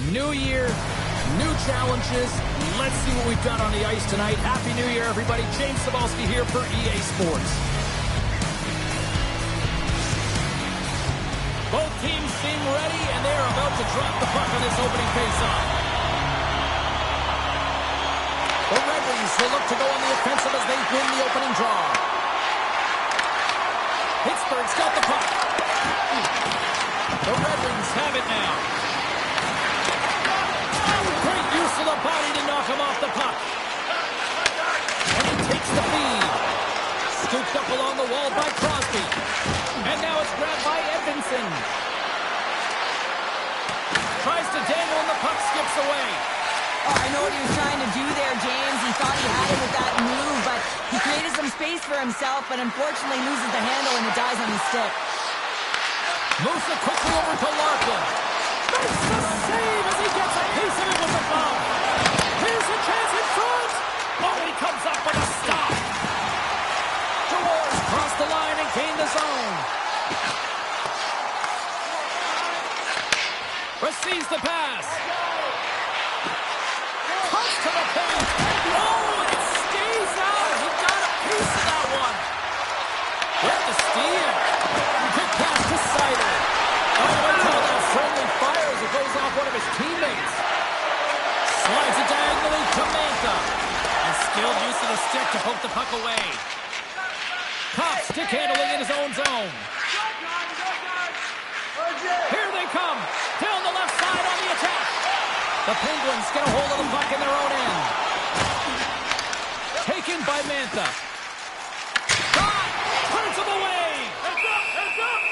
New year, new challenges. Let's see what we've got on the ice tonight. Happy New Year, everybody. James Cybulski here for EA Sports. Both teams seem ready, and they are about to drop the puck on this opening faceoff. The Red Wings will look to go on the offensive as they win the opening draw. Pittsburgh's got the puck. The Red Wings have it now. Great use of the body to knock him off the puck. And he takes the feed. Scooped up along the wall by Crosby. And now it's grabbed by Edvinsson. Tries to dangle and the puck skips away. Oh, I know what he was trying to do there, James. He thought he had it with that move, but he created some space for himself, but unfortunately loses the handle and it dies on his stick. Moves it quickly over to Larkin. Makes the save as he gets a piece of it with the glove. Here's a chance in front. Oh, he comes up with a stop. Dewars crossed the line and gained the zone. Receives the pass. Comes to the paint. Oh, it stays out. He got a piece of that one. With the steal. Quick pass to Seider. Oh, look how that friendly fires. It goes off one of his teammates. Slides it diagonally to Mantha. And skilled use of the stick to poke the puck away. Copp stick handling in his own zone. Here they come. Down the left side on the attack. The Penguins get a hold of the puck in their own end. Taken by Mantha. Turns him away. Heads up, heads up.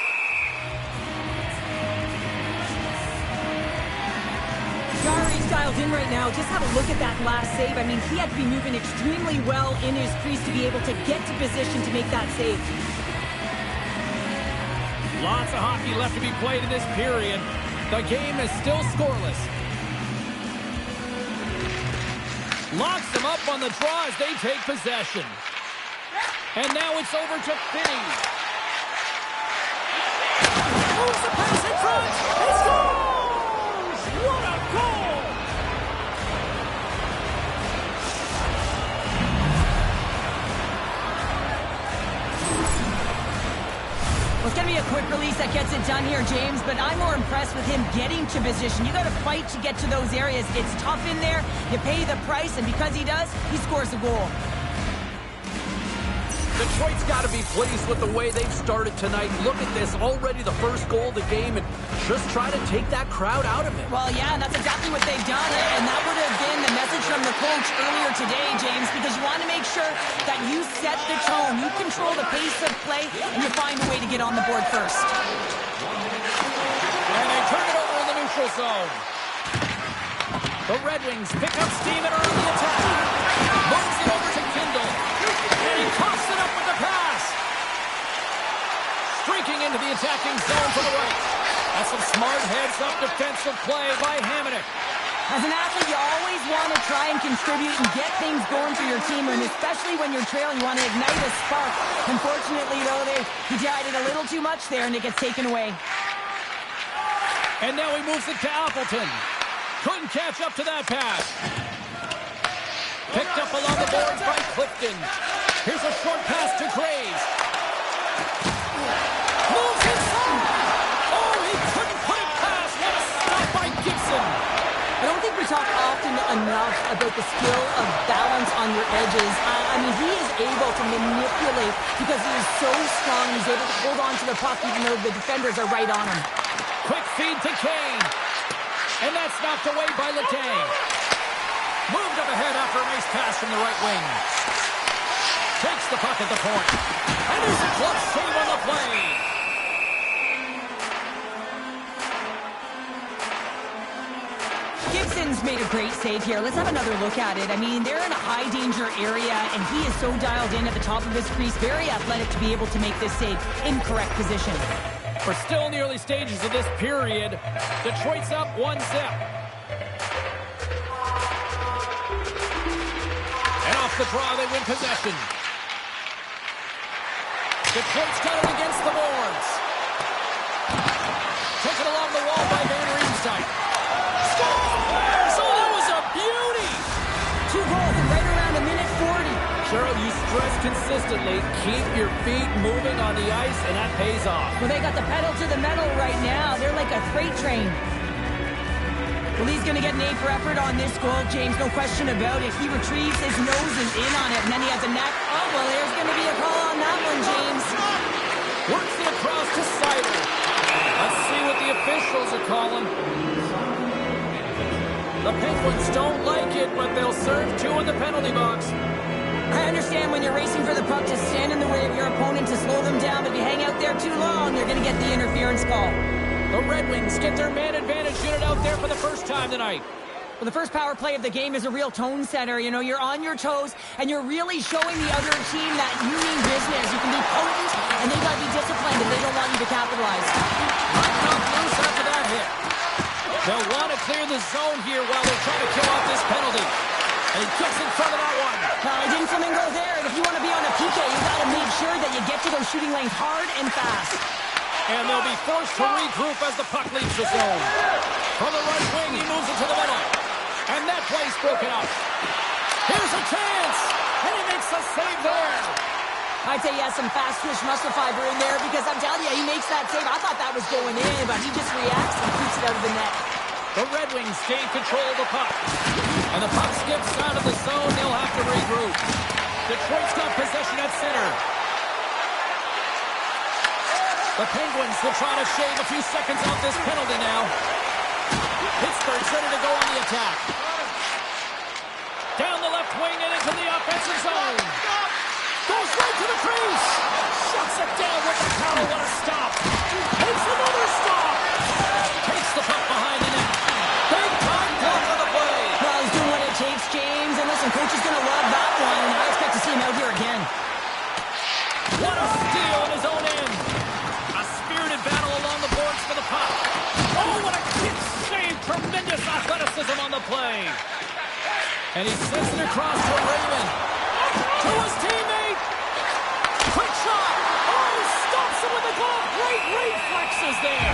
Jarry's dialed in right now. Just have a look at that last save. I mean, he had to be moving extremely well in his crease to be able to get to position to make that save. Lots of hockey left to be played in this period. The game is still scoreless. Locks them up on the draw as they take possession. And now it's over to Finney. Moves the pass in front. He scores! What a goal! Well, it's going to be a quick release that gets it done here, James, but I'm more impressed with him getting to position. You got to fight to get to those areas. It's tough in there. You pay the price, and because he does, he scores a goal. Detroit's got to be pleased with the way they've started tonight. Look at this, already the first goal of the game, and just try to take that crowd out of it. Well, yeah, and that's exactly what they've done, and that would have been the message from the coach earlier today, James, because you want to make sure that you set the tone, you control the pace of play, and you find a way to get on the board first. And they turn it over in the neutral zone. The Red Wings pick up steam and are on the attack. Moves it over to Kindle. And he coughs it up with the pass. Streaking into the attacking zone to the right. That's some smart heads-up defensive play by Hamonic. As an athlete, you always want to try and contribute and get things going for your team, and especially when you're trailing, you want to ignite a spark. Unfortunately, though, he tried it a little too much there, and it gets taken away. And now he moves it to Appleton. Couldn't catch up to that pass. Picked up along the boards by Clifton. Here's a short pass to Graves. Moves inside. Oh, he couldn't put it past. What a stop by Gibson. I don't think we talk often enough about the skill of balance on your edges. I mean, he is able to manipulate because he is so strong. He's able to hold on to the puck even though the defenders are right on him. Quick feed to Kane. And that's knocked away by Letang. Moved up ahead after a nice pass from the right wing. Takes the puck at the point. And there's a glove save on the play. Gibson's made a great save here. Let's have another look at it. I mean, they're in a high-danger area, and he is so dialed in at the top of his crease. Very athletic to be able to make this save in correct position. We're still in the early stages of this period. Detroit's up 1-0. And off the draw, they win possession. Detroit's got it against the boards. Taken along the wall by Van Riemsdyk. Score! consistently, keep your feet moving on the ice, and that pays off. Well, they got the pedal to the metal right now. They're like a freight train. Well, he's going to get an A for effort on this goal, James. No question about it. He retrieves his nose and in on it, and then he has a neck. Oh, well, there's going to be a call on that one, James. Works it across to Seider. Let's see what the officials are calling. The Penguins don't like it, but they'll serve 2 in the penalty box. I understand when you're racing for the puck to stand in the way of your opponent to slow them down, but if you hang out there too long, you're going to get the interference call. The Red Wings get their man advantage unit out there for the first time tonight. Well, the first power play of the game is a real tone setter. You know, you're on your toes, and you're really showing the other team that you mean business. You can be potent, and they got to be disciplined if they don't want you to capitalize. Knocked loose after that hit. They'll want to clear the zone here while they're trying to kill off this penalty. And he gets in front of that one. Now, he didn't flamingo there, and if you want to be on a PK, you got to make sure that you get to those shooting lanes hard and fast. And they'll be forced to regroup as the puck leaves the zone. From the right wing, he moves it to the middle. And that play's broken up. Here's a chance. And he makes a save there. I'd say he has some fast twitch muscle fiber in there because I'm telling you, he makes that save. I thought that was going in, but he just reacts and keeps it out of the net. The Red Wings gain control of the puck. And the puck skips out of the zone. They'll have to regroup. Detroit's got possession at center. The Penguins will try to shave a few seconds off this penalty now. Pittsburgh's ready to go on the attack. Down the left wing and into the offensive zone. Goes right to the crease. Shuts it down with the power. What a stop. Takes another stop. Takes the puck behind the net. Big time block on the play. Well, he's doing what it takes, James. And listen, coach is going to love that one. I expect to see him out here again. What a steal in his own end. A spirited battle along the boards for the puck. Oh, what a kick save. Tremendous athleticism on the play. And he sends it across to Raymond. To his teammate. Quick shot. Oh, he stops him with the glove. Great reflexes there.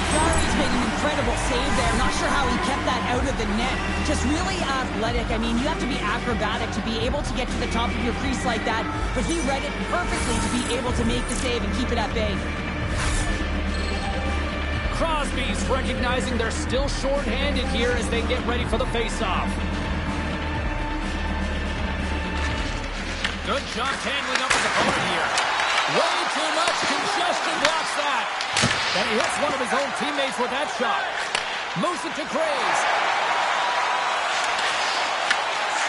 Jarry's made an incredible save there. Not sure how he kept that out of the net. Just really athletic. I mean, you have to be acrobatic to be able to get to the top of your crease like that. But he read it perfectly to be able to make the save and keep it at bay. Crosby's recognizing they're still short-handed here as they get ready for the face-off. Good job tangling up his opponent here. Way too much congestion blocks that. And he hits one of his own teammates with that shot. Moves it to Graves.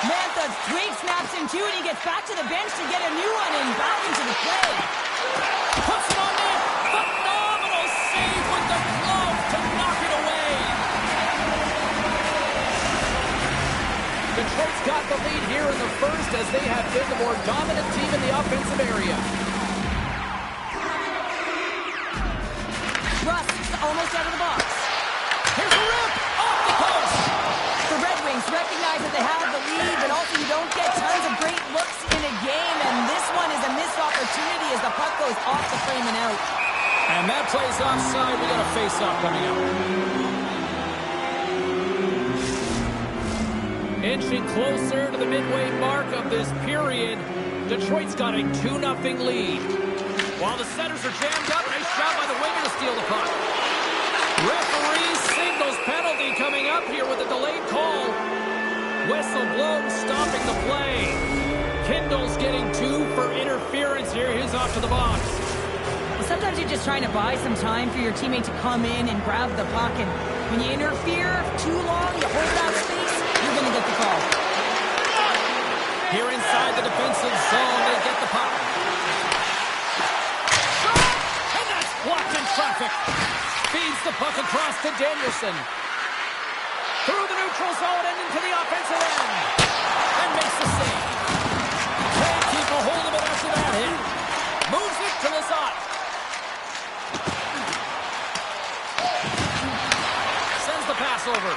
Mantha Drake snaps him too, and he gets back to the bench to get a new one and back into the play. Puts it on net. Phenomenal save with the glove to knock it away. Detroit's got the lead here in the first as they have been the more dominant team in the offensive area. Rust almost out of the box. Here's a rip off the post. The Red Wings recognize that they have the lead, but also you don't get tons of great looks in a game, and this one is a missed opportunity as the puck goes off the frame and out. And that plays offside. We got a face-off coming up. Inching closer to the midway mark of this period, Detroit's got a 2-0 lead. While the centers are jammed up, nice shot by the winger to steal the puck. Referee signals penalty coming up here with a delayed call. Whistle blown, stopping the play. Kindle's getting 2 for interference here. He's off to the box. Well, sometimes you're just trying to buy some time for your teammate to come in and grab the puck, and when you interfere too long, you hold that space, you're going to get the call. Here inside the defensive zone, they get the puck. And that's blocked in traffic. Feeds the puck across to Danielson. Through the neutral zone and into the offensive end. And makes the save. Can't keep a hold of it after that hit. Moves it to Lizotte. Sends the pass over.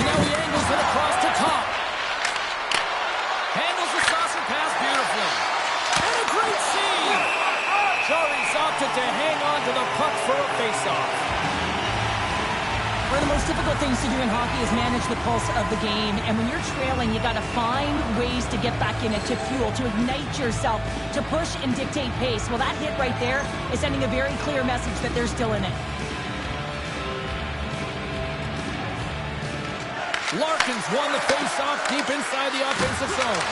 And now he angles it across to Tom. Handles the saucer pass beautifully. And a great save. Jarry's opted to hang on to the puck for a faceoff. One of the most difficult things to do in hockey is manage the pulse of the game. And when you're trailing, you got to find ways to get back in it, to fuel, to ignite yourself, to push and dictate pace. Well, that hit right there is sending a very clear message that they're still in it. Larkins won the face-off deep inside the offensive zone.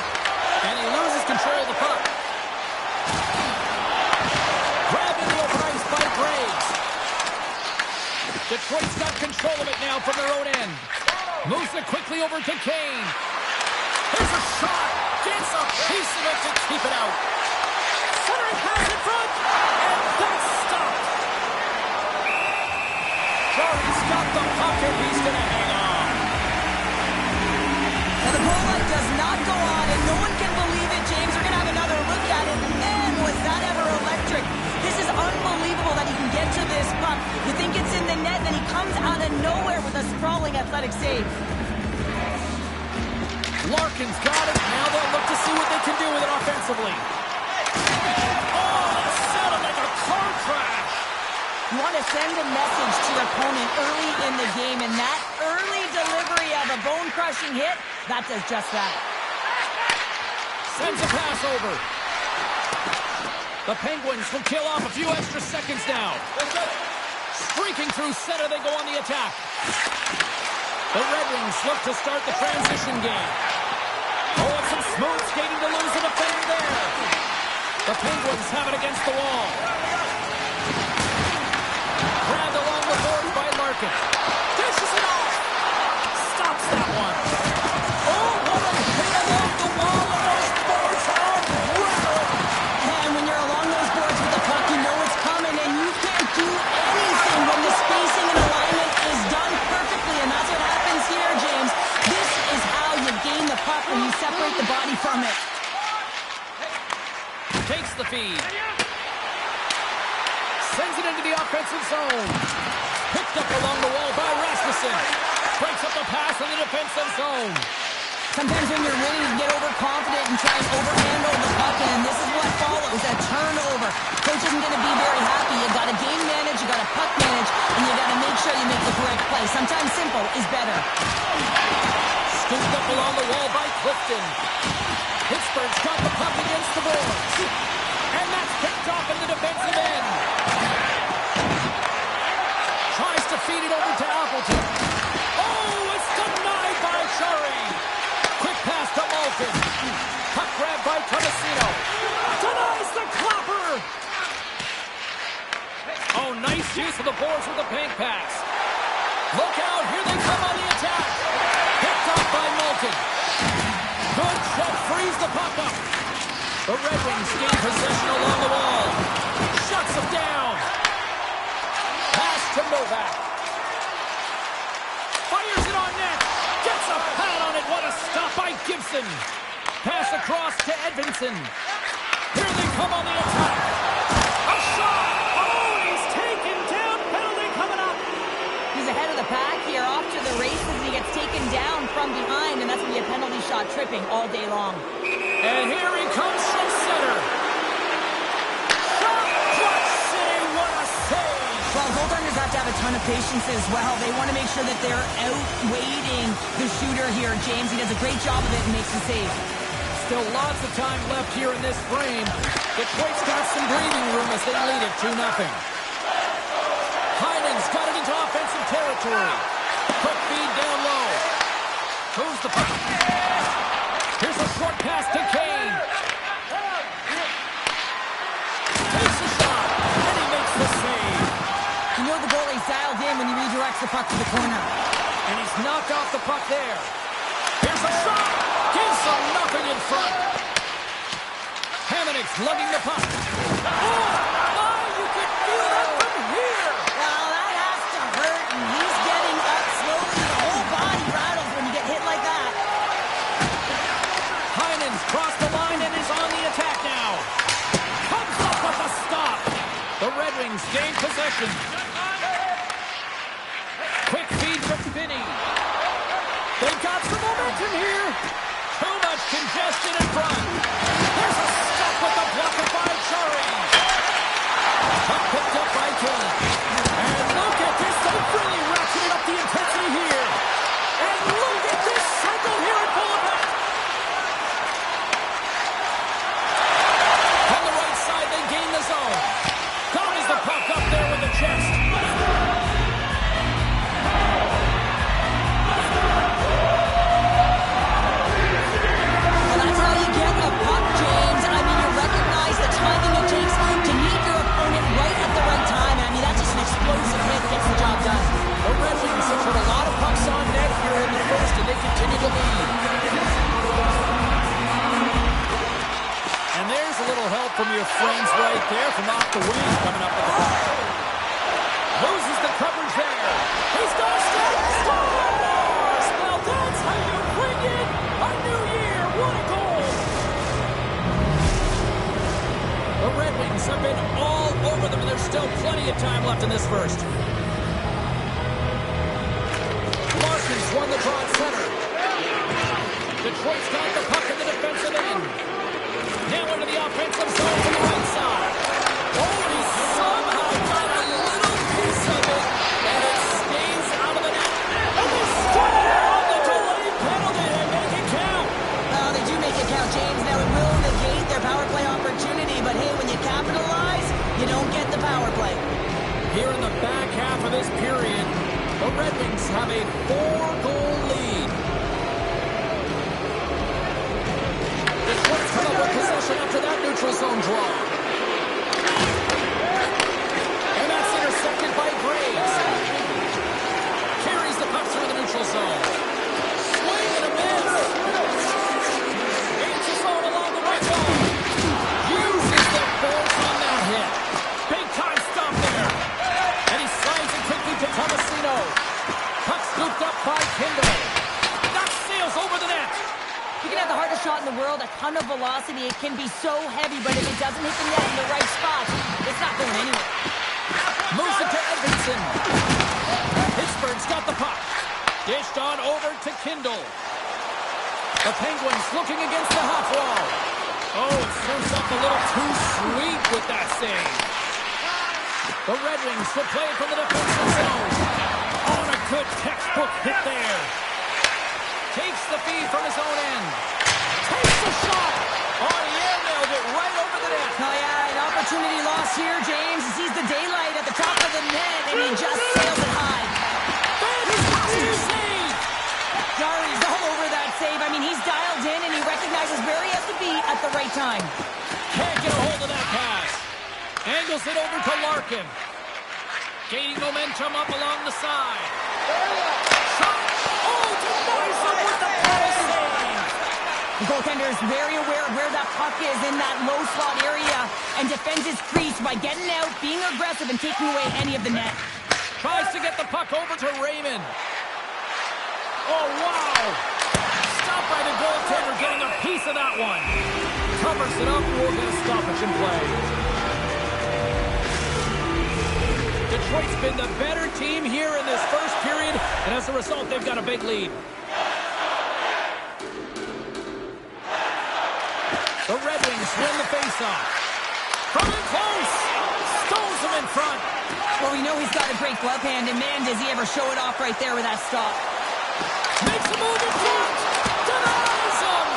And he loses control of the puck. Grabbed into open ice by Graves. Detroit's got control of it now from their own end. Moves it quickly over to Kane. Here's a shot. Gets a piece of it to keep it out. Centering pass in front. And that's stopped. Jarry's got the puck and he's going to hang on. Now the goal line does not go on, and no one can believe it, James. We're going to have another look at it. Man, was that ever electric. This is unbelievable that he can get to this puck. You think it's in the net, then he comes out of nowhere with a sprawling athletic save. Larkins got it. Now they'll look to see what they can do with it offensively. Oh, that sounded like a car crash. You want to send a message to your opponent early in the game, and that early delivery of a bone-crushing hit, that does just that. Sends a pass over. The Penguins will kill off a few extra seconds now. Streaking through center, they go on the attack. The Red Wings look to start the transition game. Oh, it's some smooth skating to lose a defender there. The Penguins have it against the wall. Grabbed along the board by Larkin. Dishes it off. Stops that one. Oh, what a hit along the wall. Those boards are rattled. And when you're along those boards with the puck, you know it's coming, and you can't do anything when the spacing and alignment is done perfectly, and that's what happens here, James. This is how you gain the puck when you separate the body from it. Takes the feed. Sends it into the offensive zone. Picked up along the wall by Rasmussen. Breaks up the pass in the defensive zone. Sometimes when you're winning, you get overconfident and try and overhandle the puck, and this is what follows, a turnover. Coach isn't going to be very happy. You got to game manage, you got to puck manage, and you got to make sure you make the correct play. Sometimes simple is better. Scooped up along the wall by Clifton. Pittsburgh's got the puck against the boards. And that's picked off in the defensive end. Tries to feed it over to Appleton. Oh, it's denied by Chari. Quick pass to Malkin. Puck grab by Tomasino. Denies the clapper. Oh, nice use of the boards with the bank pass. Look out, here they come on the attack. Picked off by Malkin. Good check, frees the puck up. The Red Wings gain possession along the wall. Shuts them down. Pass to Novak. Fires it on net. Gets a pad on it. What a stop by Gibson. Pass across to Edvinsson. Here they come on the attack. A shot. Oh, he's taken down. Penalty coming up. He's ahead of the pack here, off to the races, and he gets taken down from behind, and that's going to be a penalty shot, tripping all day long. And here he comes from center. Shot clutch city, what a save! Well, goaltenders have to have a ton of patience as well. They want to make sure that they're outweighting the shooter here, James. He does a great job of it and makes the save. Still lots of time left here in this frame. Detroit's got some breathing room as they lead it 2-0. Heinen's got it into offensive territory. Quick feed down low. Moves the puck. Here's a short pass to Kane. Takes a shot, and he makes the save. You know the goalie's dialed in when he redirects the puck to the corner. And he's knocked off the puck there. Here's a shot. Gives them nothing in front. Hamonic's lugging the puck. Oh, my, you can feel that from here. Well, that has to hurt, and he's getting up slowly. The whole body rattles when you get hit like that. Heinen's crossed the line and is on the attack now. Comes up with a stop. The Red Wings gain possession. Quick feed from Finney. They've got some momentum here. Too much congestion in front. There's a stop with the block by Chari. Puck picked up by Kane. And look at this. They really ratcheted up the intensity. off the wing coming up with the ball. Loses the coverage there. He's got a step. Scores! Well, that's how you bring in a new year. What a goal! The Red Wings have been all over them, and there's still plenty of time left in this first. Larkins won the draw at center. Detroit's got the puck in the defensive end. Now into the offensive zone to the right side. Oh, he somehow got a little piece of it, and it stays out of the net. And they score on the delayed penalty. They make it count. Well, they do make it count, James. Now, it will negate their power play opportunity, but hey, when you capitalize, you don't get the power play. Here in the back half of this period, the Red Wings have a 4-goal lead. Detroit's come up with possession after that neutral zone draw. And that's intercepted by Graves. Carries the puck through the neutral zone. Swing and a miss. Gains his own along the right wall. Uses the force on that hit. Big time stop there. And he slides it quickly to Tomasino. Puck scooped up by Kindle. That sails over the net. You can have the hardest shot in the world, a ton of velocity. It can be so heavy, but if it doesn't hit the net in the right spot, it's not going anywhere. Moves it to Edvinsson. Pittsburgh's got the puck. Dished on over to Kindle. The Penguins looking against the half wall. Oh, it serves up a little too sweet with that save. The Red Wings will play it from the defensive zone. On a good textbook hit there. Takes the feed from his own end. Takes the shot. Oh, he nailed it right over the net. Oh, yeah, an opportunity lost here, James. He sees the daylight at the top of the net, and he just sails it high. Fantastic save. Jarry's all over that save. I mean, he's dialed in, and he recognizes where he has to be at the right time. Can't get a hold of that pass. Angles it over to Larkin. Gaining momentum up along the side. Shot. Oh, denies him with the pass save. The goaltender is very aware of where that puck is in that low slot area and defends his crease by getting out, being aggressive, and taking away any of the net. Tries to get the puck over to Raymond. Oh, wow. Stopped by the goaltender, getting a piece of that one. Covers it up, we'll get a stoppage in play. Detroit's been the better team here in this first period, and as a result, they've got a big lead. The Red Wings win the faceoff. From in close. Stones him in front. Well, we know he's got a great glove hand, and man, does he ever show it off right there with that stop. Makes a move in front. Denies him.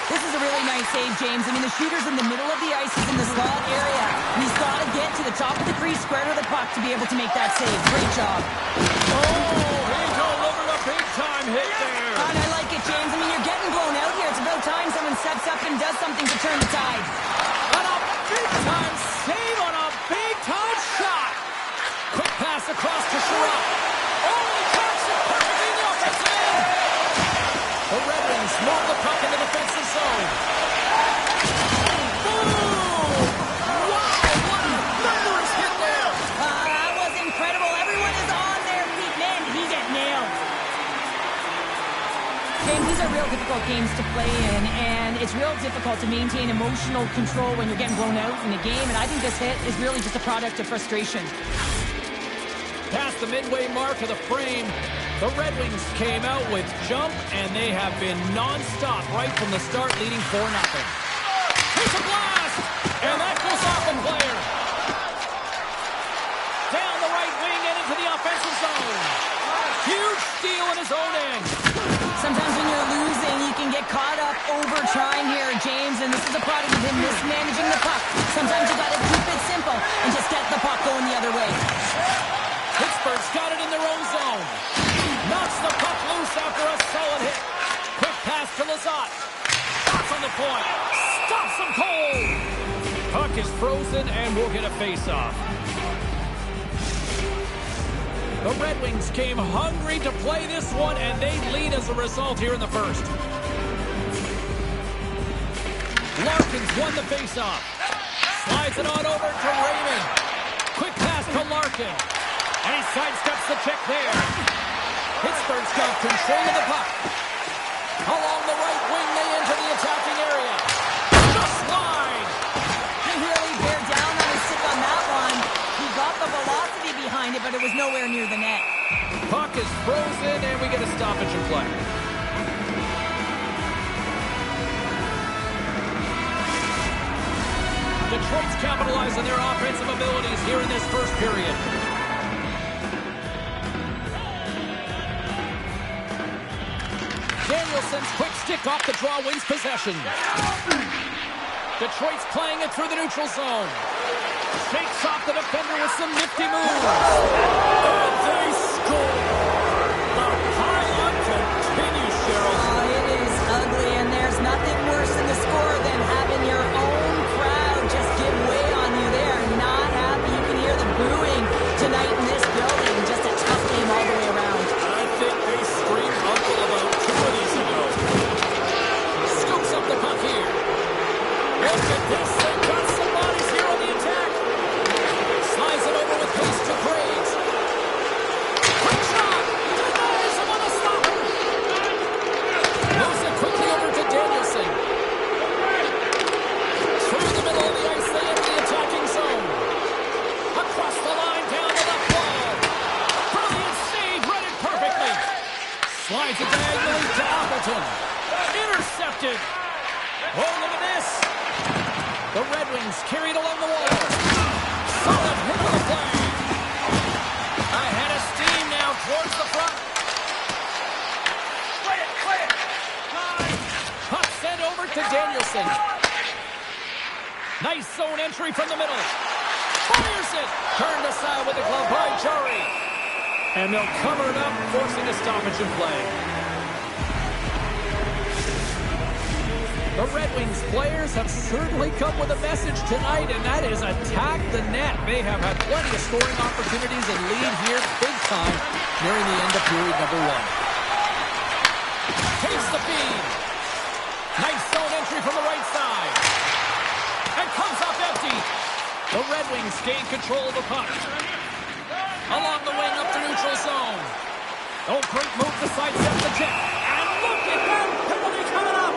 This is a really nice save, James. I mean, the shooter's in the middle of the ice. He's in the slot area. And he's got to get to the top of the crease, square to the puck to be able to make that save. Great job. Oh, he delivered a big-time hit there. And I like it, James. I mean, you're getting blown out here. It's about time someone steps up and does something to turn the tide. On a big-time save on a big-time shot. Quick pass across to Sherratt. Oh, he catches it perfectly in the offensive end. The Red Wings move the puck in the defensive zone. Boom! Wow, what a thunderous hit there. That was incredible. Everyone is on their feet. Man, did he get nailed. James, these are real difficult games to play in, and it's real difficult to maintain emotional control when you're getting blown out in a game, and I think this hit is really just a product of frustration. Past the midway mark of the frame, the Red Wings came out with jump, and they have been non-stop right from the start, leading 4-0. Here's a blast, and that goes off a player. Down the right wing and into the offensive zone. Huge steal in his own end. Sometimes when you're losing, you can get caught up over trying here, James, and this is a product of him mismanaging the puck. Sometimes you got to keep it simple and just get the puck going the other way. Pittsburgh's got it in their own zone. Knocks the puck loose after a solid hit. Quick pass to Lizotte. Shots on the point. Stops him cold. Puck is frozen, and we'll get a face-off. The Red Wings came hungry to play this one, and they lead as a result here in the first. Larkins won the faceoff. Slides it on over to Raymond. Quick pass to Larkin. And he sidesteps the check there. Pittsburgh's got control of the puck. Along the right wing, they enter the attacking area. Just wide. He really bear down on his stick on that one. He got the velocity behind it, but it was nowhere near the net. Puck is frozen, and we get a stoppage in play. Detroit's capitalized on their offensive abilities here in this first period. Danielson's quick stick off the draw wins possession. Detroit's playing it through the neutral zone. Shakes off the defender with some nifty moves. And they score. The pile-on continues, Cheryl. Oh, it is ugly, and there's nothing worse in the score than having your own crowd just give way on you. They are not happy. You can hear the booing tonight in this building. Just a tough game all the way around. I think they screamed uncle about 2 of these ago. Scoops up the puck here. Look at this. They've got some bodies here on the attack. Slides it over with pace to Graves. Quick shot. Denies him on the stopper. Moves it quickly over to Danielson. Through the middle of the ice, they enter the attacking zone. Across the line, down to the wall. Brilliant save, read it perfectly. Slides it diagonally to Appleton. Intercepted. Oh, look at this. The Red Wings carried along the wall. Solid hit of the play. Ahead of steam now towards the front. Puck sent over to Danielson. Nice zone entry from the middle. Fires it. Turned aside with the glove by Jarry. And they'll cover it up, forcing a stoppage in play. The Red Wings players have certainly come with a message tonight, and that is attack the net. They have had plenty of scoring opportunities and lead here big time nearing the end of period number 1. Takes the feed. Nice zone entry from the right side. And comes up empty. The Red Wings gain control of the puck. Along the wing up the neutral zone. Oh, great move to sidestep the check. And look at that penalty coming up.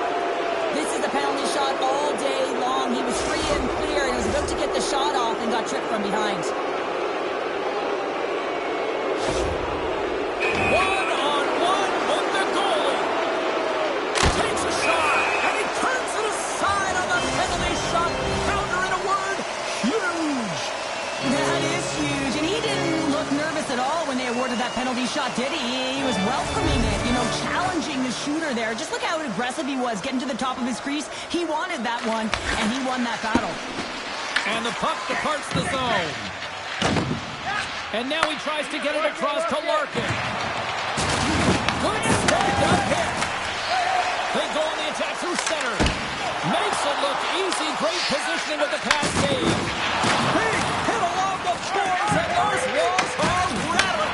This is a penalty shot all day long. He was free and clear, and he was about to get the shot off and got tripped from behind. One-on-one with the goalie. Takes a shot, and he turns it aside on the penalty shot. Counter in a word, huge. That is huge, and he didn't look nervous at all when they awarded that penalty shot, did he? He was welcoming it, challenging the shooter there. Just look how aggressive he was, getting to the top of his crease. He wanted that one, and he won that battle. And the puck departs the zone. And now he tries to get it across to Larkin. Good stand-up hit. They go on the attack through center. Makes it look easy. Great positioning with the pass save. Big hit along the boards, and those walls are rattling.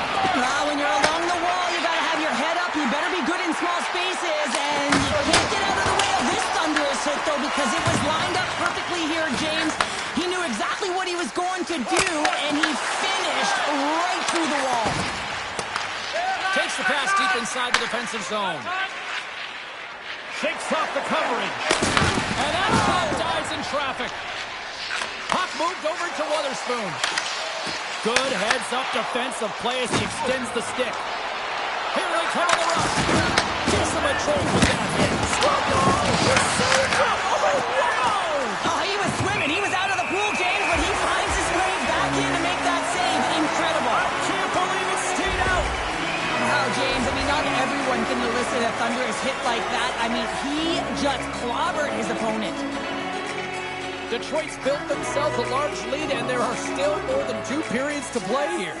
When you're along the wall, you got to have your head up. You better be good in small spaces, and you can't get out of the way of this thunderous hit, though, because it was lined up perfectly here, James. He knew exactly what he was going to do, and he finished right through the wall. Takes the pass deep inside the defensive zone. Shakes off the coverage. And that shot dies in traffic. Puck moved over to Wotherspoon. Good heads-up defensive play as he extends the stick. Here they come on the rush. Gets him a choke with that hit. Oh, he was swimming. He was out of the pool, James, but he finds his way back in to make that save. Incredible. I can't believe it stayed out. Wow, James, not everyone can elicit a thunderous hit like that. He just clobbered his opponent. Detroit's built themselves a large lead, and there are still more than 2 periods to play here.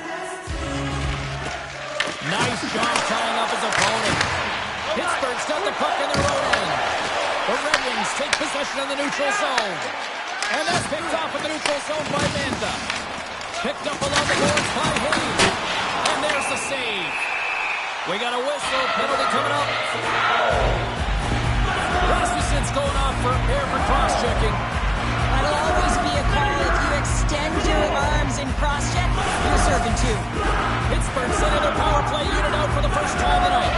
Nice job tying up his opponent. Pittsburgh's got the puck in their own end. The Red Wings take possession of the neutral zone. And that's picked off in the neutral zone by Manda. Picked up along the boards by Hayes. And there's the save. We got a whistle. Penalty coming up. Rasmussen's going off for air for cross-checking. That'll always be a call in cross-check, you're serving two. Pittsburgh sending their power play unit out for the first time tonight.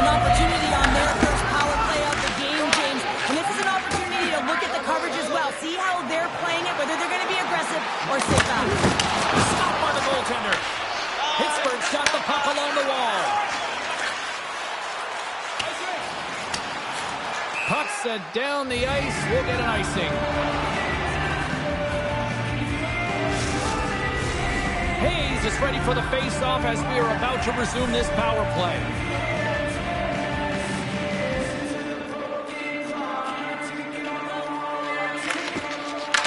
An opportunity on their first power play of the game, James. And this is an opportunity to look at the coverage as well. See how they're playing it, whether they're going to be aggressive or sit back. Stopped by the goaltender. Pittsburgh's got the puck along the wall. Puck set down the ice. We'll get an icing. Hayes is ready for the face-off as we are about to resume this power play.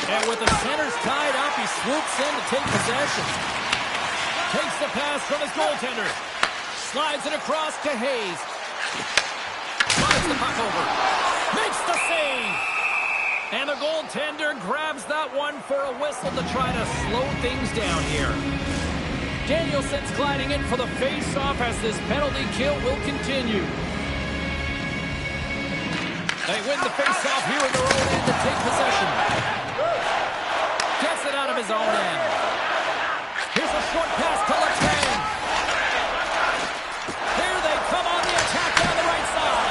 And with the centers tied up, he swoops in to take possession. Takes the pass from his goaltender. Slides it across to Hayes. Slides the puck over. Makes the save. And the goaltender grabs that one for a whistle to try to slow things down here. Danielson's gliding in for the face-off as this penalty kill will continue. They win the face-off here in their own end to take possession. Gets it out of his own end. Here's a short pass to Letang. Here they come on the attack down the right side.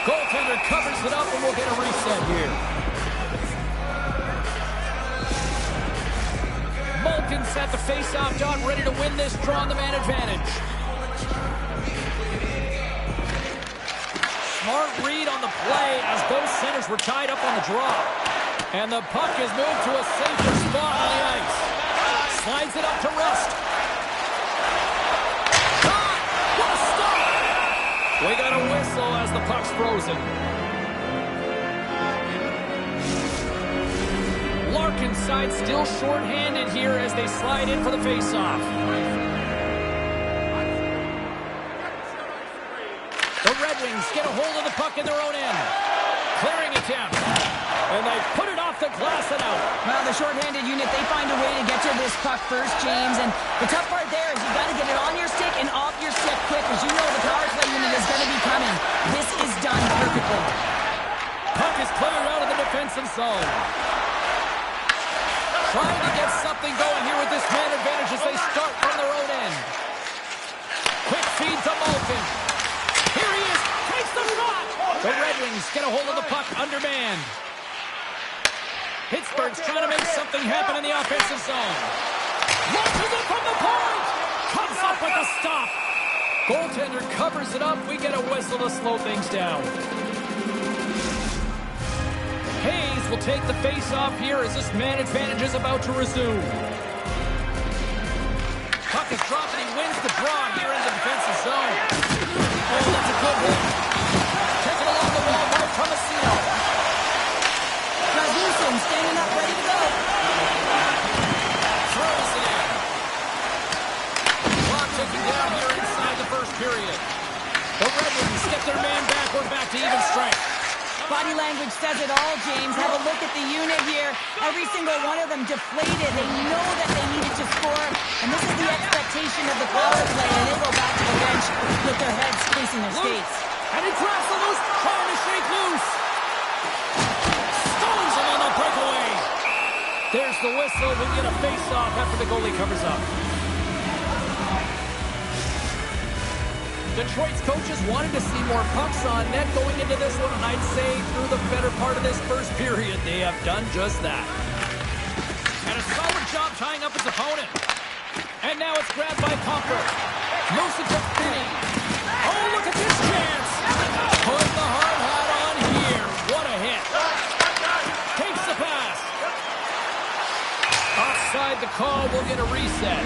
Goaltender covers it up and we'll get a reset here. Malkin's at the face-off dot, ready to win this draw on the man advantage. Smart read on the play as those centers were tied up on the draw. And the puck is moved to a safer spot on the ice. Slides it up to Rust. God, what a stop! We got a whistle as the puck's frozen. Larkin's side still shorthanded here as they slide in for the faceoff. The Red Wings get a hold of the puck in their own end. Clearing attempt. And they put it off the glass and out. Well, the shorthanded unit, they find a way to get to this puck first, James. And the tough part there is you got to get it on your stick and off your stick quick, because you know the power play unit is going to be coming. This is done perfectly. Puck is cleared out of the defensive zone. Trying to get something going here with this man advantage as they start from their own end. Quick feed to Malkin. Here he is. Takes the shot. The Red Wings get a hold of the puck undermanned. Pittsburgh's trying to make something happen in the offensive zone. Launches it from the point. Comes up with a stop. Goaltender covers it up. We get a whistle to slow things down. Hayes will take the face-off here as this man advantage is about to resume. Puck is dropped and he wins the draw here in the defensive zone. Oh, that's a good hit. Taken along the wall by Tomasino. Rasmussen standing up, ready to go. Throws it in. Clock ticking down here inside the first period. The Red Wings get their man back. We're back to even strength. Body language says it all, James. Have a look at the unit here. Every single one of them deflated. They know that they needed to score, and this is the expectation of the power play, and they go back to the bench with their heads facing their skates. And he drops the loose, trying to shake loose. Stones him on the breakaway. There's the whistle. We'll get a face-off after the goalie covers up. Detroit's coaches wanted to see more pucks on net going into this one, and I'd say through the better part of this first period, they have done just that. And a solid job tying up his opponent. And now it's grabbed by Comfort. Moves it to Finney. Oh, look at this chance. Put the hard hat on here. What a hit. Takes the pass. Offside the call. We'll get a reset.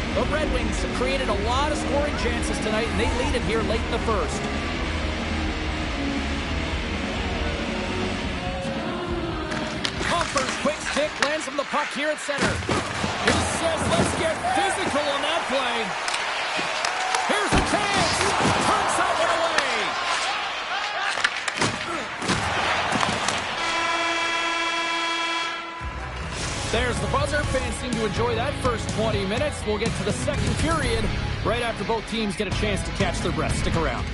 The Red Wings have created a lot of scoring chances tonight, and they lead it here late in the first. Comfort's quick stick lands him the puck here at center. He says, let's get physical on that play. Here's a chance. Turns that one away. There's the buzzer. Fans seem to enjoy that first 20 minutes. We'll get to the second period right after both teams get a chance to catch their breath. Stick around.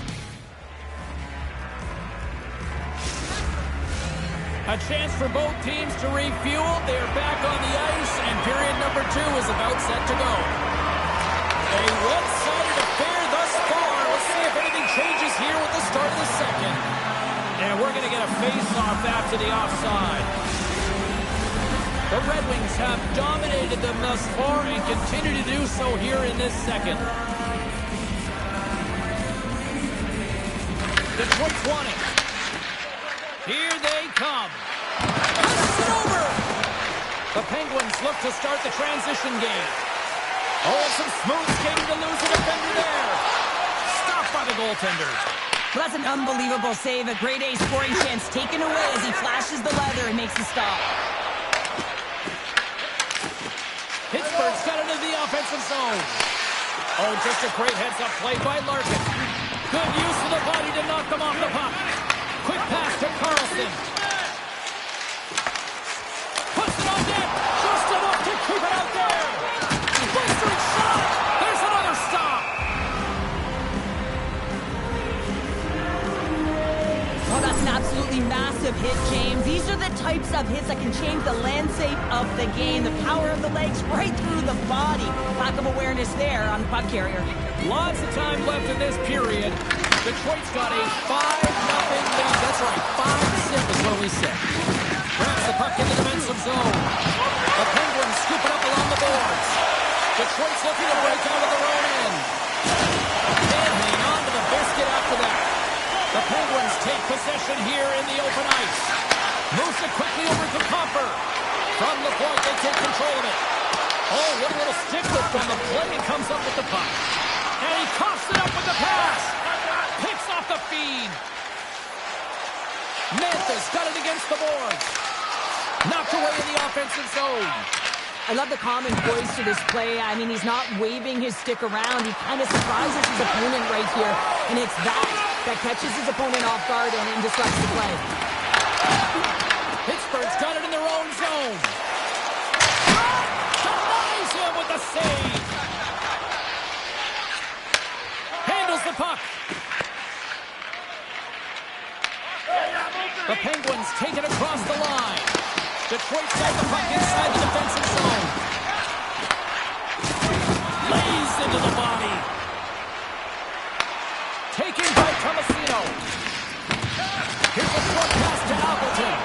A chance for both teams to refuel. They are back on the ice, and period number 2 is about set to go. A one-sided affair thus far. Let's see if anything changes here with the start of the second. And we're going to get a face-off after the offside. The Red Wings have dominated them thus far and continue to do so here in this second. Detroit's won it. Here they come. Pass it over. The Penguins look to start the transition game. Oh, some smooth skating to lose a defender there. Stopped by the goaltender. Well, that's an unbelievable save. A grade A scoring chance taken away as he flashes the leather and makes the stop. Pittsburgh's got into the offensive zone. Oh, just a great heads-up play by Larkin. Good use of the body to knock them off the puck. Quick pass to Carlson. Puts it on net. Just enough to keep it out there. Blistering shot. There's another stop. Oh, that's an absolutely massive hit, James. These are the types of hits that can change the landscape of the game. The power of the legs right through the body. Lack of awareness there on the puck carrier. Lots of time left in this period. Detroit's got a 5-0 lead. That's right, 5-6 is what we said. Grabs the puck in the defensive zone. The Penguins scoop it up along the boards. Detroit's looking to break out of their own end. And hang on to the biscuit after that. The Penguins take possession here in the open ice. Moves it quickly over to Copper. From the point, they take control of it. Oh, what a little stick lift on the play, and comes up with the puck. And he coughs it up with the pass. Picks off the feed. Memphis got it against the boards. Knocked away in the offensive zone. I love the common voice to this play. I mean, he's not waving his stick around. He kind of surprises his opponent right here. And it's that catches his opponent off guard and disrupts the play. Pittsburgh's got it in their own zone. Denies him with the save. Handles the puck. The Penguins take it across the line. Detroit's got the puck inside the defensive zone. Lays into the body. Taken by Tomasino. Here's a short pass to Appleton.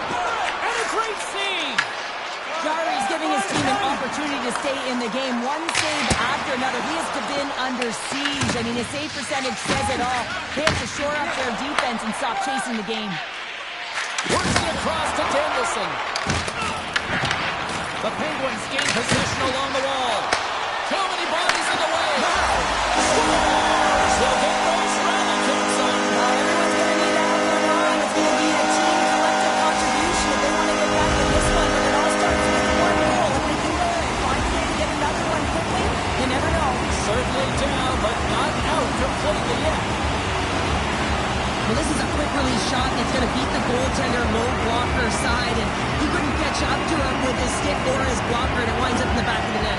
And a great save. Jarry's giving his team an opportunity to stay in the game. One save after another. He has been under siege. I mean, his save percentage says it all. They have to shore up their defense and stop chasing the game. Works it across to Danielson. The Penguins gain possession along the wall. Too many bodies in the way. Scores! They'll get those rally kicks on. Everyone's going to need to have their line. It's going to be a team collective contribution if they want to get back in this one. But it all starts with one goal. If they can go and find a way to get another one quickly, you never know. Certainly down, but not out completely yet. Well, this is a quick release shot, and it's going to beat the goaltender low blocker side, and he couldn't catch up to him with his stick or his blocker, and it winds up in the back of the net.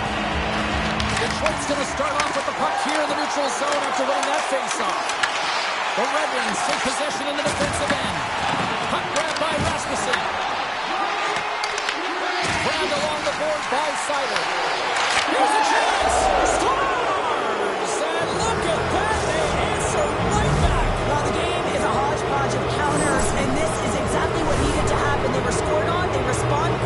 Detroit's going to start off with the puck here in the neutral zone after winning that faceoff. The Red Wings take possession in the defensive end. Puck grabbed by Rasmussen. Grabbed along the board by Seider. Here's a chance! Scores! And look at that! They answer right back! Well, the game is a hodgepodge of counters, and this is exactly what needed to happen. They were scored on, they respond quickly.